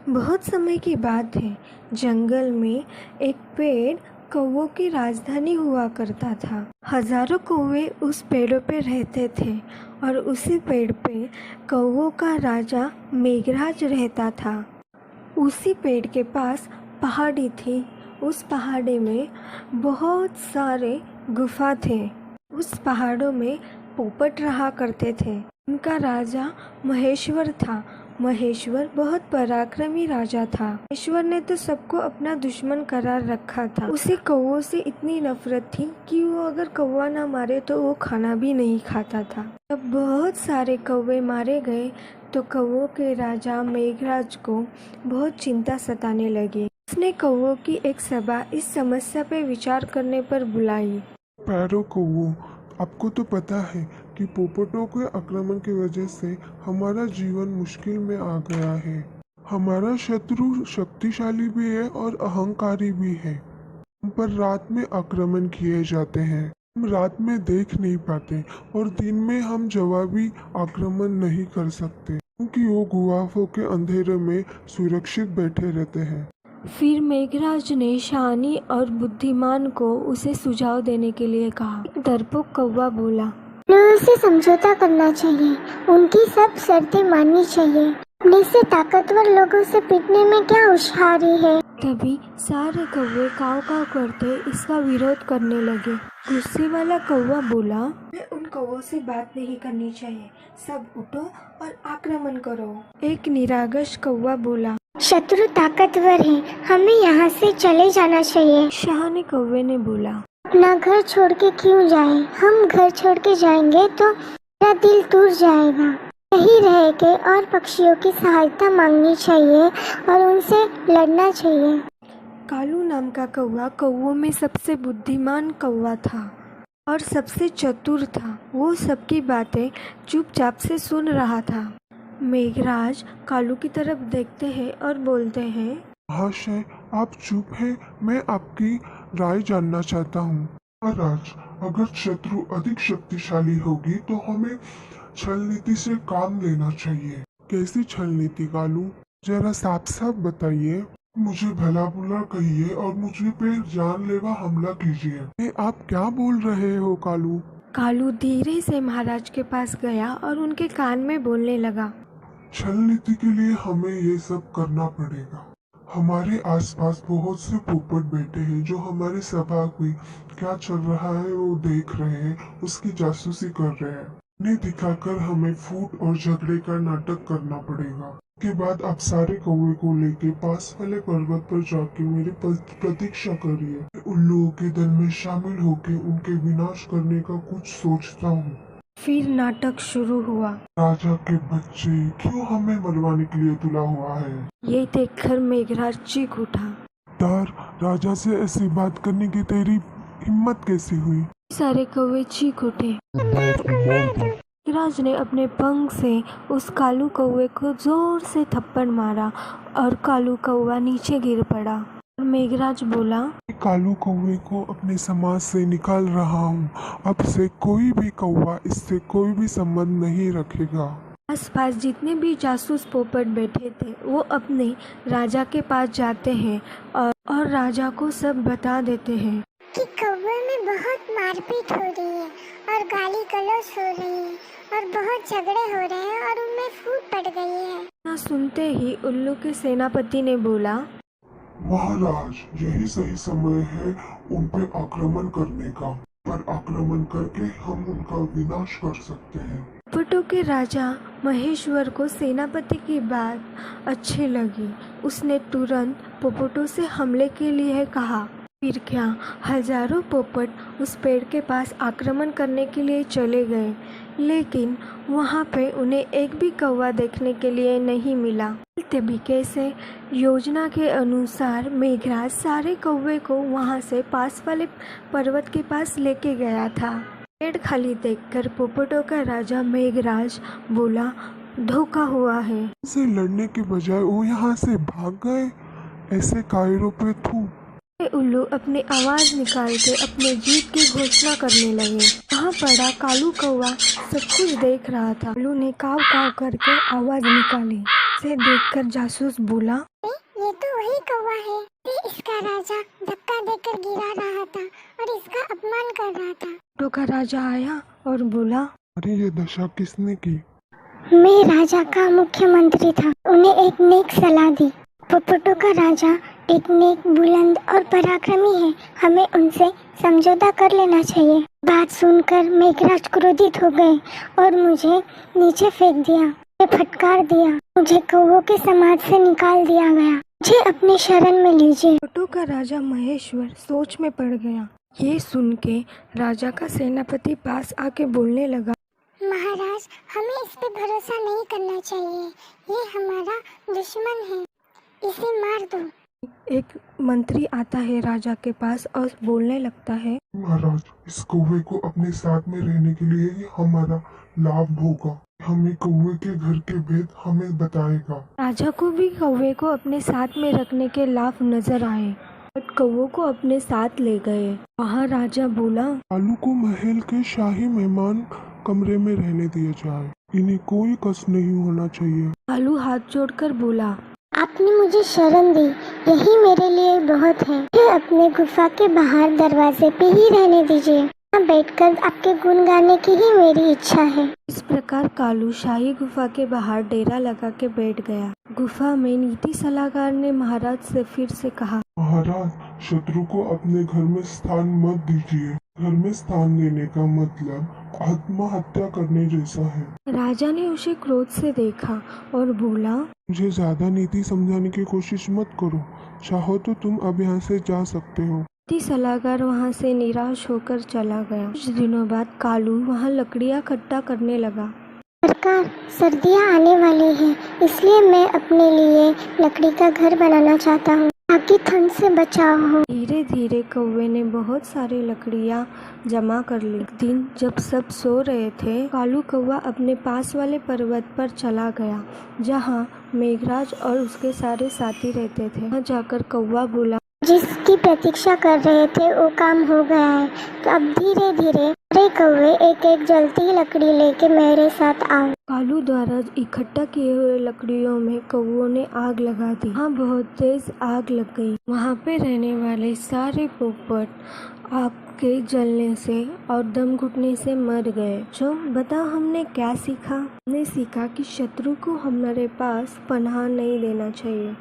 बहुत समय की बात है। जंगल में एक पेड़ कौवों की राजधानी हुआ करता था। हजारों कौवे उस पेड़ों पे रहते थे और उसी पेड़ पे कौवों का राजा मेघराज रहता था। उसी पेड़ के पास पहाड़ी थी। उस पहाड़ी में बहुत सारे गुफा थे। उस पहाड़ों में पोपट रहा करते थे। उनका राजा महेश्वर था। महेश्वर बहुत पराक्रमी राजा था। महेश्वर ने तो सबको अपना दुश्मन करार रखा था। उसे कौवों से इतनी नफरत थी कि वो अगर कौवा ना मारे तो वो खाना भी नहीं खाता था। जब बहुत सारे कौवे मारे गए तो कौवों के राजा मेघराज को बहुत चिंता सताने लगी। उसने कौवों की एक सभा इस समस्या पे विचार करने पर बुलाई। प्यारो कौवों, आपको तो पता है कि पोपटों के आक्रमण की वजह से हमारा जीवन मुश्किल में आ गया है। हमारा शत्रु शक्तिशाली भी है और अहंकारी भी है। हम पर रात में आक्रमण किए जाते हैं। हम रात में देख नहीं पाते और दिन में हम जवाबी आक्रमण नहीं कर सकते क्योंकि वो गुफाओं के अंधेरे में सुरक्षित बैठे रहते हैं। फिर मेघराज ने शानी और बुद्धिमान को उसे सुझाव देने के लिए कहा। डरपोक कौवा बोला, लोगों से समझौता करना चाहिए, उनकी सब शर्तें माननी चाहिए। अपने से ताकतवर लोगों से पिटने में क्या होशियारी है। तभी सारे कौवे काव काव करते इसका विरोध करने लगे। गुस्से वाला कौवा बोला, मैं उन कौवों से बात नहीं करनी चाहिए। सब उठो और आक्रमण करो। एक निरागस कौवा बोला, शत्रु ताकतवर है, हमें यहाँ से चले जाना चाहिए। शहाने कौवे ने बोला, अपना घर छोड़ के क्यों जाए, हम घर छोड़ के जाएंगे तो मेरा दिल टूट जाएगा। यही रह के और पक्षियों की सहायता मांगनी चाहिए और उनसे लड़ना चाहिए। कालू नाम का कौवा कौवों में सबसे बुद्धिमान कौवा था और सबसे चतुर था। वो सबकी बातें चुपचाप से सुन रहा था। मेघराज कालू की तरफ देखते हैं और बोलते हैं, महाशय, आप चुप हैं, मैं आपकी राय जानना चाहता हूँ। महाराज, अगर शत्रु अधिक शक्तिशाली होगी तो हमें छल नीति से काम लेना चाहिए। कैसी छल नीति कालू? जरा साफ साफ बताइए। मुझे भला बुरा कहिए और मुझे पे जानलेवा हमला कीजिए। आप क्या बोल रहे हो कालू? कालू धीरे से महाराज के पास गया और उनके कान में बोलने लगा, छल नीति के लिए हमें ये सब करना पड़ेगा। हमारे आसपास बहुत से पोपट बैठे हैं जो हमारे सभा में क्या चल रहा है वो देख रहे हैं, उसकी जासूसी कर रहे हैं। उन्हें दिखाकर हमें फूट और झगड़े का नाटक करना पड़ेगा। के बाद आप सारे कौवे को लेके पास वाले पर्वत पर जाके मेरी प्रतीक्षा करिए। उन लोगों के दल में शामिल होके उनके विनाश करने का कुछ सोचता हूँ। फिर नाटक शुरू हुआ। राजा के बच्चे क्यों हमें मरवाने के लिए तुला हुआ है? ये देखकर मेघराज चीख उठा। तार, राजा से ऐसी बात करने की तेरी हिम्मत कैसी हुई? सारे कौवे चीख उठे। मेघराज ने अपने पंख से उस कालू कौवे को जोर से थप्पड़ मारा और कालू कौवा नीचे गिर पड़ा। और मेघराज बोला, कालू कौवे को अपने समाज से निकाल रहा हूँ। अब से कोई भी कौवा इससे कोई भी संबंध नहीं रखेगा। आसपास जितने भी जासूस पोपट बैठे थे वो अपने राजा के पास जाते हैं और राजा को सब बता देते हैं कि कौवे में बहुत मारपीट हो रही है और गाली गलौज हो रही है और बहुत झगड़े हो रहे हैं और उनमें फूट पड़ गई है। ना सुनते ही उल्लू के सेनापति ने बोला, महाराज, यही सही समय है उन पे आक्रमण करने का। पर आक्रमण करके हम उनका विनाश कर सकते हैं। पोपटों के राजा महेश्वर को सेनापति की बात अच्छी लगी। उसने तुरंत पोपटों से हमले के लिए कहा। फिर क्या, हजारों पोपट उस पेड़ के पास आक्रमण करने के लिए चले गए, लेकिन वहाँ पे उन्हें एक भी कौवा देखने के लिए नहीं मिला। तरीके से योजना के अनुसार मेघराज सारे कौवे को वहाँ से पास वाले पर्वत के पास लेके गया था। पेड़ खाली देखकर पोपटों का राजा मेघराज बोला, धोखा हुआ है। से लड़ने के बजाय वो यहाँ से भाग गए। ऐसे कायरों पे थू। उल्लू अपनी आवाज निकाल के अपने जीत की घोषणा करने लगे। वहाँ पड़ा कालू कौवा सब कुछ देख रहा था। उल्लू ने काव काव करके आवाज निकाली। से देखकर जासूस बोला, ये तो वही कौवा है। इसका राजा धक्का देकर गिरा रहा था और इसका अपमान कर रहा था। पोपटों का राजा आया और बोला, अरे ये दशा किसने की? मैं राजा का मुख्यमंत्री था। उन्हें एक नेक सलाह दी। पोपटों का राजा एक नेक, बुलंद और पराक्रमी है। हमें उनसे समझौता कर लेना चाहिए। बात सुनकर मेघराज क्रोधित हो गए और मुझे नीचे फेंक दिया। मुझे फटकार दिया। मुझे कौवों के समाज से निकाल दिया गया। मुझे अपनी शरण में लीजिए। पोपटों का राजा महेश्वर सोच में पड़ गया। ये सुन के राजा का सेनापति पास आके बोलने लगा, महाराज, हमें इस पे भरोसा नहीं करना चाहिए। ये हमारा दुश्मन है। इसे मार दो। एक मंत्री आता है राजा के पास और बोलने लगता है, महाराज, इस कौवे को अपने साथ में रहने के लिए ही हमारा लाभ होगा। हमें कौवे के घर के भेद हमें बताएगा। राजा को भी कौवे को अपने साथ में रखने के लाभ नजर आए और कौवों को अपने साथ ले गए। वहाँ राजा बोला, कालू को महल के शाही मेहमान कमरे में रहने दिया जाए। इन्हें कोई कष्ट नहीं होना चाहिए। कालू हाथ जोड़कर बोला, आपने मुझे शरण दी, यही मेरे लिए बहुत है। मुझे अपने गुफा के बाहर दरवाजे पे ही रहने दीजिए। यहाँ बैठकर आपके गुण गाने की ही मेरी इच्छा है। इस प्रकार कालू शाही गुफा के बाहर डेरा लगा के बैठ गया। गुफा में नीति सलाहकार ने महाराज से फिर से कहा, महाराज, शत्रु को अपने घर में स्थान मत दीजिए। घर में स्थान देने का मतलब आत्महत्या करने जैसा है। राजा ने उसे क्रोध से देखा और बोला, मुझे ज्यादा नीति समझाने की कोशिश मत करो। चाहो तो तुम अब यहाँ से जा सकते हो। नीति सलाहकार वहाँ से निराश होकर चला गया। कुछ दिनों बाद कालू वहाँ लकड़ियाँ इकट्ठा करने लगा। सरकार, सर्दियाँ आने वाली है, इसलिए मैं अपने लिए लकड़ी का घर बनाना चाहता हूँ ताकि ठंड से बचाव हो। धीरे धीरे कौवे ने बहुत सारी लकड़ियाँ जमा कर ली। एक दिन जब सब सो रहे थे, कालू कौवा अपने पास वाले पर्वत पर चला गया जहाँ मेघराज और उसके सारे साथी रहते थे। वहाँ जाकर कौवा बोला, जिसकी प्रतीक्षा कर रहे थे वो काम हो गया है। तो अब धीरे धीरे अरे कौवे, एक एक जलती लकड़ी लेके मेरे साथ आओ। कालू द्वारा इकट्ठा किए हुए लकड़ियों में कौवों ने आग लगा दी। वहाँ बहुत तेज आग लग गई। वहाँ पे रहने वाले सारे पोपट आग के जलने से और दम घुटने से मर गए। जो बता हमने क्या सीखा? हमने सीखा कि शत्रु को हमारे पास पनाह नहीं देना चाहिए।